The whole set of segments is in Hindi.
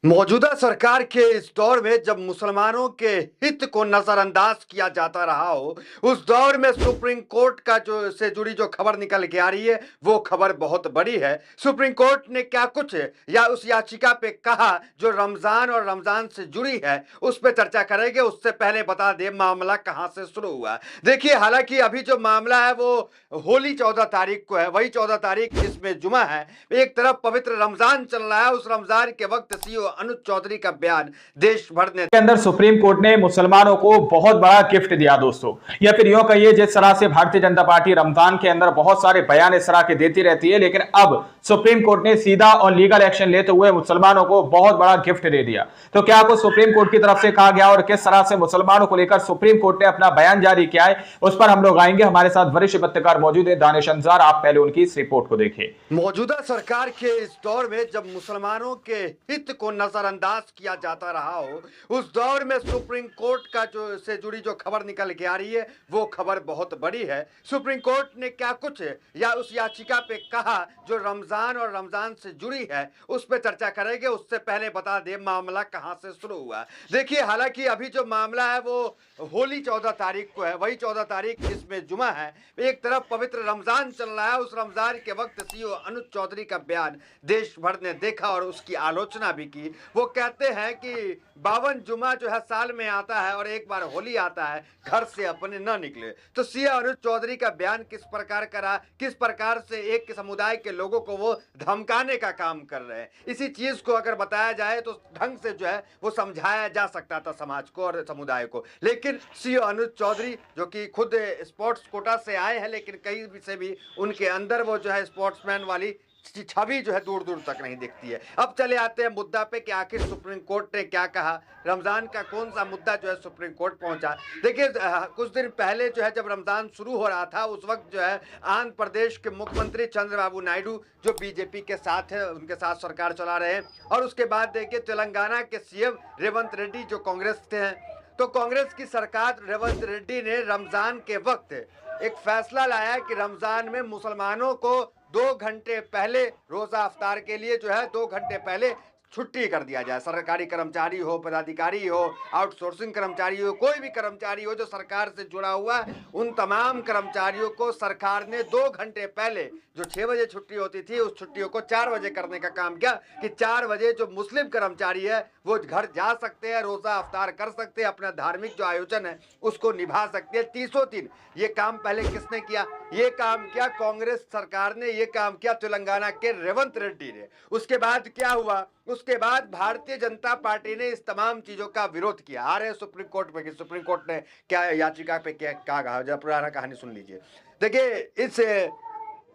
मौजूदा सरकार के इस दौर में जब मुसलमानों के हित को नजरअंदाज किया जाता रहा हो, उस दौर में सुप्रीम कोर्ट का जो से जुड़ी जो खबर निकल के आ रही है, वो खबर बहुत बड़ी है। सुप्रीम कोर्ट ने क्या कुछ या उस याचिका पे कहा जो रमजान और रमजान से जुड़ी है, उस पे चर्चा करेंगे। उससे पहले बता दें मामला कहां से शुरू हुआ। देखिए, हालांकि अभी जो मामला है वो होली 14 तारीख को है, वही 14 तारीख जिसमें जुमा है। एक तरफ पवित्र रमजान चल रहा है, उस रमजान के वक्त सीओ अनुज चौधरी का बयान देश भर ने के अंदर सुप्रीम कोर्ट ने मुसलमानों को बहुत बड़ा गिफ्ट दिया दोस्तों, या फिर यूं कहिए जिस तरह से भारतीय जनता पार्टी रमजान के अंदर बहुत सारे बयान इस तरह के देती रहती है, लेकिन अब सुप्रीम कोर्ट ने सीधा और लीगल एक्शन लेते हुए मुसलमानों को बहुत बड़ा गिफ्ट दे दिया। तो क्या कुछ सुप्रीम कोर्ट की तरफ से कहा गया और किस तरह से मुसलमानों को लेकर सुप्रीम कोर्ट ने अपना बयान जारी किया है, उस पर हम लोग आएंगे। हमारे साथ वरिष्ठ पत्रकार मौजूद है दानिश अंजार। आप पहले उनकी इस रिपोर्ट को देखिए। मौजूदा सरकार के इस दौर में जब मुसलमानों के हित को नजरअंदाज किया जाता रहा हो, उस दौर में सुप्रीम कोर्ट का जो से जुड़ी जो खबर निकल के आ रही है, वो खबर बहुत बड़ी है। सुप्रीम कोर्ट ने क्या कुछ या उस याचिका पे कहा जो रमजान और रमजान से जुड़ी है, उस पे चर्चा करेंगे। उससे पहले बता दें मामला कहां से शुरू हुआ। देखिए, हालांकि अभी जो मामला है वो होली 14 तारीख को है, वही 14 तारीख जिसमें जुमा है। एक तरफ पवित्र रमजान चल रहा है, उस रमजान के वक्त सीओ अनुज चौधरी का बयान देश भर ने देखा और उसकी आलोचना भी की। वो कहते हैं कि 52 जुमा जो है साल में आता है और एक बार होली आता है, घर से अपने न निकले। तो सीओ अनुज चौधरी का बयान किस प्रकार करा, किस प्रकार से एक समुदाय के लोगों को वो धमकाने का काम कर रहे हैं, इसी चीज को अगर बताया जाए तो ढंग से जो है वो समझाया जा सकता था समाज को और समुदाय को। लेकिन सीओ अनुज चौधरी जो कि खुद स्पोर्ट्स कोटा से आए हैं, लेकिन कहीं से भी उनके अंदर वो जो है स्पोर्ट्समैन वाली छवि जो है दूर दूर तक नहीं दिखती है। अब चले आते हैं मुद्दा पे कि आखिर सुप्रीम कोर्ट ने क्या कहा, रमजान का कौन सा मुद्दा जो है सुप्रीम कोर्ट पहुंचा। देखिए, कुछ दिन पहले जो है जब रमजान शुरू हो रहा था, उस वक्त जो है आंध्र प्रदेश के मुख्यमंत्री चंद्रबाबू नायडू जो बीजेपी के साथ है, उनके साथ सरकार चला रहे हैं, और उसके बाद देखिए तेलंगाना के सीएम रेवंत रेड्डी जो कांग्रेस के हैं, तो कांग्रेस की सरकार रेवंत रेड्डी ने रमजान के वक्त एक फैसला लाया कि रमजान में मुसलमानों को 2 घंटे पहले रोजा अफ्तार के लिए जो है 2 घंटे पहले छुट्टी कर दिया जाए। सरकारी कर्मचारी हो, पदाधिकारी हो, आउटसोर्सिंग कर्मचारी हो, कोई भी कर्मचारी हो जो सरकार से जुड़ा हुआ है, उन तमाम कर्मचारियों को सरकार ने 2 घंटे पहले जो 6 बजे छुट्टी होती थी उस छुट्टियों को 4 बजे करने का काम किया कि 4 बजे जो मुस्लिम कर्मचारी है वो घर जा सकते हैं, रोजा अफ्तार कर सकते हैं, अपना धार्मिक जो आयोजन है उसको निभा सकते हैं 30 दिन। ये काम पहले किसने किया? ये काम किया कांग्रेस सरकार ने, ये काम किया तेलंगाना के रेवंत रेड्डी ने। उसके बाद क्या हुआ? उसके बाद भारतीय जनता पार्टी ने इस तमाम चीजों का विरोध किया। आ रहे हैं सुप्रीम कोर्ट में कि सुप्रीम कोर्ट ने क्या याचिका पे क्या कहा, जरा पुराना कहानी सुन लीजिए। देखिए, इस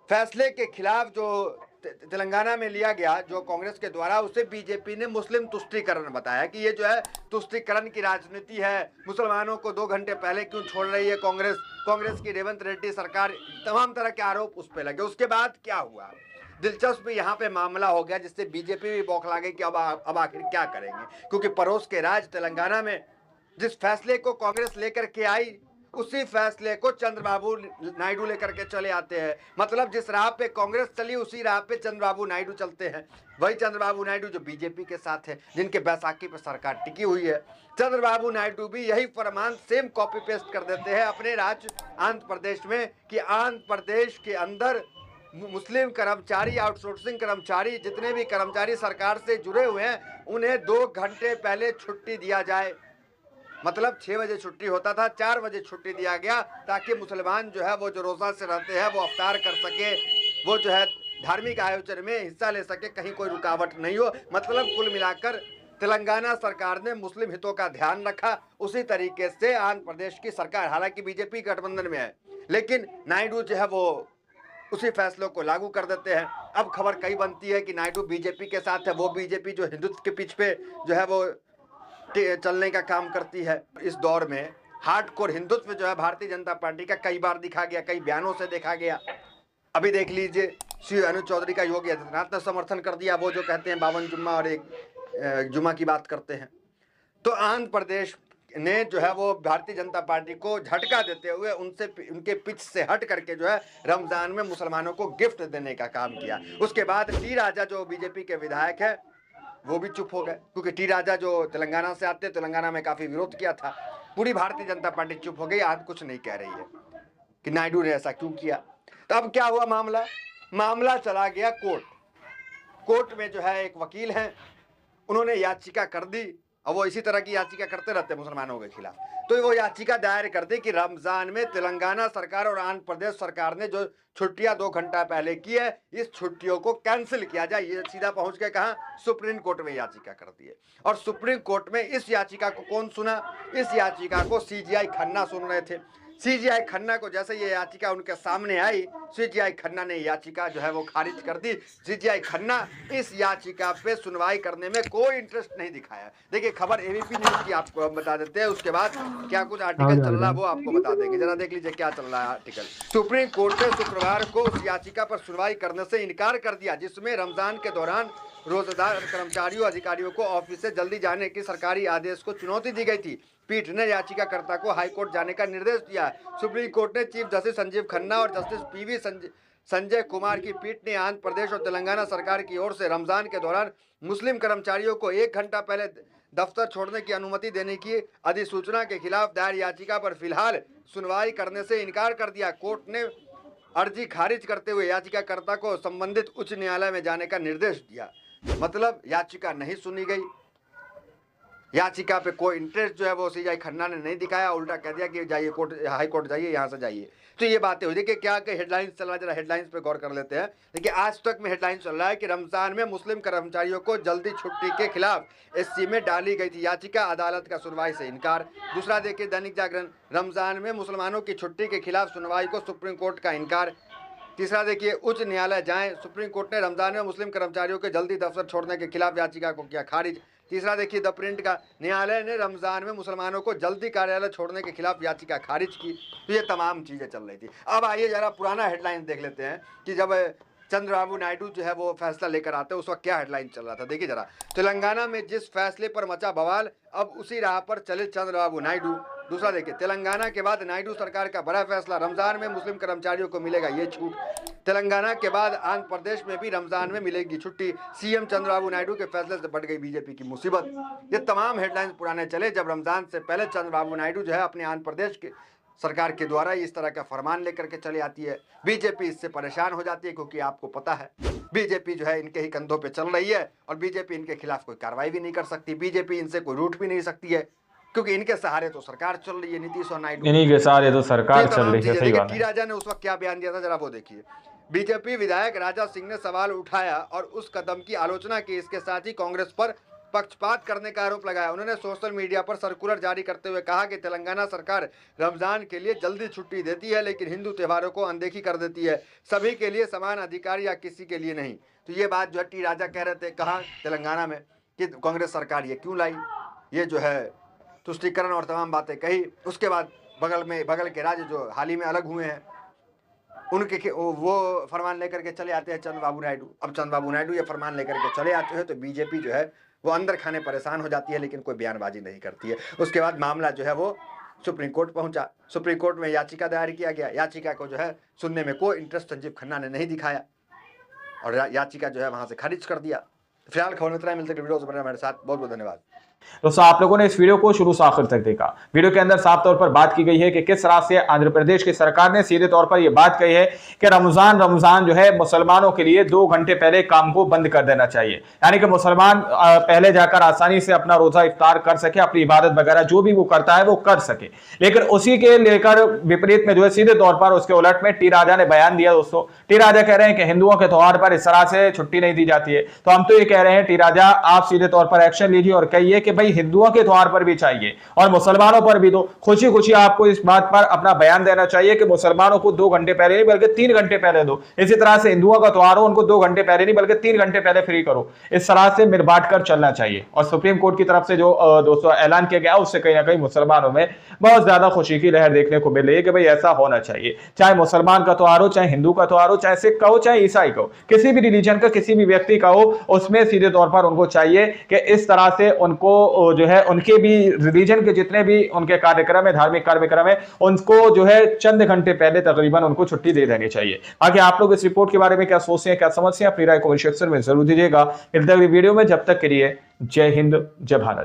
फैसले के खिलाफ जो तेलंगाना में लिया गया जो कांग्रेस के द्वारा, उसे बीजेपी ने मुस्लिम तुष्टीकरण बताया कि ये जो है तुष्टीकरण की राजनीति है। मुसलमानों को 2 घंटे पहले क्यों छोड़ रही है कांग्रेस? कांग्रेस की रेवंत रेड्डी सरकार, तमाम तरह के आरोप उस पर लगे। उसके बाद क्या हुआ? दिलचस्प यहाँ पे मामला हो गया जिससे बीजेपी भी बौखला गई कि अब आखिर क्या करेंगे, क्योंकि पड़ोस के राज्य तेलंगाना में जिस फैसले को कांग्रेस लेकर के आई, उसी फैसले को चंद्रबाबू नायडू लेकर के चले आते हैं। मतलब जिस राह पे कांग्रेस चली उसी राह पे चंद्रबाबू नायडू चलते हैं। वही चंद्रबाबू नायडू जो बीजेपी के साथ है, जिनके बैसाखी पर सरकार टिकी हुई है। चंद्रबाबू नायडू भी यही फरमान सेम कॉपी पेस्ट कर देते हैं अपने राज्य आंध्र प्रदेश में कि आंध्र प्रदेश के अंदर मुस्लिम कर्मचारी, आउटसोर्सिंग कर्मचारी, जितने भी कर्मचारी सरकार से जुड़े हुए हैं, उन्हें 2 घंटे पहले छुट्टी दिया जाए। मतलब 6 बजे छुट्टी होता था, 4 बजे छुट्टी दिया गया ताकि मुसलमान जो है वो जो रोजा से रहते हैं वो अफ्तार कर सके, वो जो है धार्मिक आयोजन में हिस्सा ले सके, कहीं कोई रुकावट नहीं हो। मतलब कुल मिलाकर तेलंगाना सरकार ने मुस्लिम हितों का ध्यान रखा। उसी तरीके से आंध्र प्रदेश की सरकार, हालांकि बीजेपी गठबंधन में है, लेकिन नायडू जो है वो उसी फैसलों को लागू कर देते हैं। अब खबर कई बनती है कि नायडू बीजेपी के साथ है, वो बीजेपी जो हिंदुत्व के पिच पे जो है वो चलने का काम करती है। इस दौर में हार्डकोर हिंदुत्व जो है भारतीय जनता पार्टी का कई बार दिखा गया, कई बयानों से देखा गया। अभी देख लीजिए, श्री अनुज चौधरी का योगी आदित्यनाथ ने समर्थन कर दिया, वो जो कहते हैं 52 जुम्मा और एक जुम्मा की बात करते हैं। तो आंध्र प्रदेश ने जो है वो भारतीय जनता पार्टी को झटका देते हुए उनसे उनके पिच से हट करके जो है रमजान में मुसलमानों को गिफ्ट देने का काम किया। उसके बाद टी राजा जो बीजेपी के विधायक है, वो भी चुप हो गए, क्योंकि टी राजा जो तेलंगाना से आते, तेलंगाना में काफी विरोध किया था। पूरी भारतीय जनता पार्टी चुप हो गई, आज कुछ नहीं कह रही है कि नायडू ने ऐसा क्यों किया। तो अब क्या हुआ, मामला चला गया कोर्ट में जो है एक वकील हैं, उन्होंने याचिका कर दी, और वो इसी तरह की याचिका करते रहते हैं मुसलमानों के खिलाफ। तो वो याचिका दायर कर दी कि रमजान में तेलंगाना सरकार और आंध्र प्रदेश सरकार ने जो छुट्टियां 2 घंटा पहले की है, इस छुट्टियों को कैंसिल किया जाए। ये सीधा पहुंच के कहा, सुप्रीम कोर्ट में याचिका कर दी है। और सुप्रीम कोर्ट में इस याचिका को कौन सुना? इस याचिका को सीजीआई खन्ना सुन रहे थे। सीजीआई खन्ना को जैसे ये याचिका उनके सामने आई, सीजीआई खन्ना ने याचिका जो है वो खारिज कर दी। सीजीआई खन्ना इस याचिका पे सुनवाई करने में कोई इंटरेस्ट नहीं दिखाया। देखिए, खबर एबीपी न्यूज की आपको हम बता देते हैं, उसके बाद क्या कुछ आर्टिकल चल रहा है वो आपको बता देंगे। जरा देख लीजिए क्या चल रहा है आर्टिकल। सुप्रीम कोर्ट ने शुक्रवार को उस याचिका पर सुनवाई करने से इनकार कर दिया जिसमें रमजान के दौरान रोजेदार कर्मचारियों अधिकारियों को ऑफिस से जल्दी जाने के सरकारी आदेश को चुनौती दी गई थी। पीठ ने याचिकाकर्ता को हाईकोर्ट जाने का निर्देश दिया। सुप्रीम कोर्ट ने चीफ जस्टिस संजीव खन्ना और जस्टिस पीवी संजय कुमार की पीठ ने आंध्र प्रदेश और तेलंगाना सरकार की ओर से रमजान के दौरान मुस्लिम कर्मचारियों को 1 घंटा पहले दफ्तर छोड़ने की अनुमति देने की अधिसूचना के खिलाफ दायर याचिका पर फिलहाल सुनवाई करने से इनकार कर दिया। कोर्ट ने अर्जी खारिज करते हुए याचिकाकर्ता को संबंधित उच्च न्यायालय में जाने का निर्देश दिया। मतलब याचिका नहीं सुनी गई, याचिका पे कोई इंटरेस्ट जो है वो सीजीआई खन्ना ने नहीं दिखाया, उल्टा कह दिया कि जाइए कोर्ट, हाई कोर्ट जाइए, यहाँ से जाइए। तो ये बातें हुई। देखिए क्या हेडलाइंस चल रहा है, जरा हेडलाइंस पे गौर कर लेते हैं। देखिए, आज तक में हेडलाइंस चल रहा है कि रमजान में मुस्लिम कर्मचारियों को जल्दी छुट्टी के खिलाफ एससी में डाली गई थी याचिका, अदालत का सुनवाई से इनकार। दूसरा देखिए दैनिक जागरण, रमजान में मुसलमानों की छुट्टी के खिलाफ सुनवाई को सुप्रीम कोर्ट का इनकार। तीसरा देखिए, उच्च न्यायालय जाएं, सुप्रीम कोर्ट ने रमजान में मुस्लिम कर्मचारियों के जल्दी दफ्तर छोड़ने के खिलाफ याचिका को किया खारिज। तीसरा देखिए द प्रिंट का, न्यायालय ने रमजान में मुसलमानों को जल्दी कार्यालय छोड़ने के खिलाफ याचिका खारिज की। तो ये तमाम चीजें चल रही थी। अब आइए जरा पुराना हेडलाइन देख लेते हैं कि जब चंद्रबाबू नायडू जो है वो फैसला लेकर आते हैं उस वक्त क्या हेडलाइन चल रहा था। देखिए जरा, तेलंगाना में जिस फैसले पर मचा बवाल, अब उसी राह पर चले चंद्रबाबू नायडू। दूसरा देखिए, तेलंगाना के बाद नायडू सरकार का बड़ा फैसला, रमजान में मुस्लिम कर्मचारियों को मिलेगा ये छूट। तेलंगाना के बाद आंध्र प्रदेश में भी रमजान में मिलेगी छुट्टी, सीएम चंद्रबाबू नायडू के फैसले से बढ़ गई बीजेपी की मुसीबत। ये तमाम हेडलाइंस पुराने चले जब रमजान से पहले चंद्रबाबू नायडू जो है अपने आंध्र प्रदेश के सरकार के द्वारा इस तरह का फरमान लेकर के चली आती है। बीजेपी इससे परेशान हो जाती है, क्योंकि आपको पता है बीजेपी जो है इनके ही कंधों पे चल रही है और बीजेपी इनके खिलाफ कोई कार्रवाई भी नहीं कर सकती। बीजेपी इनसे कोई रूठ भी नहीं सकती है, क्योंकि इनके सहारे तो सरकार चल रही है, नीतीश और नायडू इन्हीं के सहारे तो सरकार चल रही है। सही बात है। टी राजा ने उस वक्त क्या बयान दिया था, जरा वो देखिए। बीजेपी विधायक राजा सिंह ने सवाल उठाया और उस कदम की आलोचना की। इसके साथ ही कांग्रेस पर पक्षपात करने का आरोप लगाया। उन्होंने सोशल मीडिया पर सर्कुलर जारी करते हुए कहा कि तेलंगाना सरकार रमजान के लिए जल्दी छुट्टी देती है, लेकिन हिंदू त्योहारों को अनदेखी कर देती है, सभी के लिए समान अधिकार या किसी के लिए नहीं। तो ये बात जो है टी राजा कह रहे थे, कहा तेलंगाना में कि कांग्रेस सरकार ये क्यों लाई, ये जो है तुष्टीकरण और तमाम बातें कही। उसके बाद बगल के राज्य जो हाल ही में अलग हुए हैं उनके वो फरमान लेकर के चले आते हैं चंद्रबाबू नायडू। अब चंद्रबाबू नायडू ये फरमान लेकर के चले आते हैं तो बीजेपी जो है वो अंदर खाने परेशान हो जाती है, लेकिन कोई बयानबाजी नहीं करती है। उसके बाद मामला जो है वो सुप्रीम कोर्ट पहुंचा। सुप्रीम कोर्ट में याचिका दायर किया गया। याचिका को जो है सुनने में कोई इंटरेस्ट संजीव खन्ना ने नहीं दिखाया और याचिका जो है वहां से खारिज कर दिया। फिलहाल खबर इतना मिलते वीडियो से बने हमारे साथ। बहुत बहुत धन्यवाद। दोस्तों, आप लोगों ने इस वीडियो को शुरू से आखिर तक देखा। वीडियो के अंदर साफ तौर पर बात की गई है कि किस तरह से आंध्र प्रदेश की सरकार ने सीधे तौर पर यह बात कही है कि रमजान जो है मुसलमानों के लिए 2 घंटे पहले काम को बंद कर देना चाहिए, यानी कि मुसलमान पहले जाकर आसानी से अपना रोजा इफ्तार कर सके, अपनी इबादत वगैरह जो भी वो करता है वो कर सके। लेकिन उसी के लेकर विपरीत में जो है सीधे तौर पर उसके उलट में टी राजा ने बयान दिया। दोस्तों, टी राजा कह रहे हैं कि हिंदुओं के त्योहार पर इस तरह से छुट्टी नहीं दी जाती है। तो हम तो ये कह रहे हैं टी राजा, आप सीधे तौर पर एक्शन लीजिए और कहिए कि भाई हिंदुओं के त्योहार पर भी चाहिए और मुसलमानों पर भी दो। खुशी खुशी आपको इस बात पर अपना बयान देना चाहिए कि मुसलमानों को 2 घंटे पहले नहीं बल्कि 3 घंटे पहले दो। इसी तरह से हिंदुओं का त्योहार हो, उनको 2 घंटे पहले नहीं बल्कि 3 घंटे पहले फ्री करो। इस तरह से मिल बांट कर चलना चाहिए। और सुप्रीम कोर्ट की तरफ से जो दोस्तों ऐलान किया गया उससे कहीं ना कहीं मुसलमानों में बहुत ज्यादा खुशी की लहर देखने को मिल रही है कि भाई ऐसा होना चाहिए। चाहे मुसलमान का त्योहार हो, चाहे हिंदू का त्योहार हो, चाहे सिख का हो, चाहे ईसाई का हो, किसी भी रिलीजन का किसी भी व्यक्ति का हो, उसमें सीधे तौर पर उनको चाहिए कि इस तरह से उनको जो है उनके भी रिलीजन के जितने भी उनके कार्यक्रम है, धार्मिक कार्यक्रम है, उनको जो है चंद घंटे पहले तकरीबन उनको छुट्टी दे देनी चाहिए। आगे आप लोग इस रिपोर्ट के बारे में क्या सोचते हैं, क्या समझते हैं, अपनी राय कमेंट सेक्शन में जरूर दीजिएगा। मिलते हैं अगली वीडियो में, जब तक के लिए जय हिंद, जय भारत।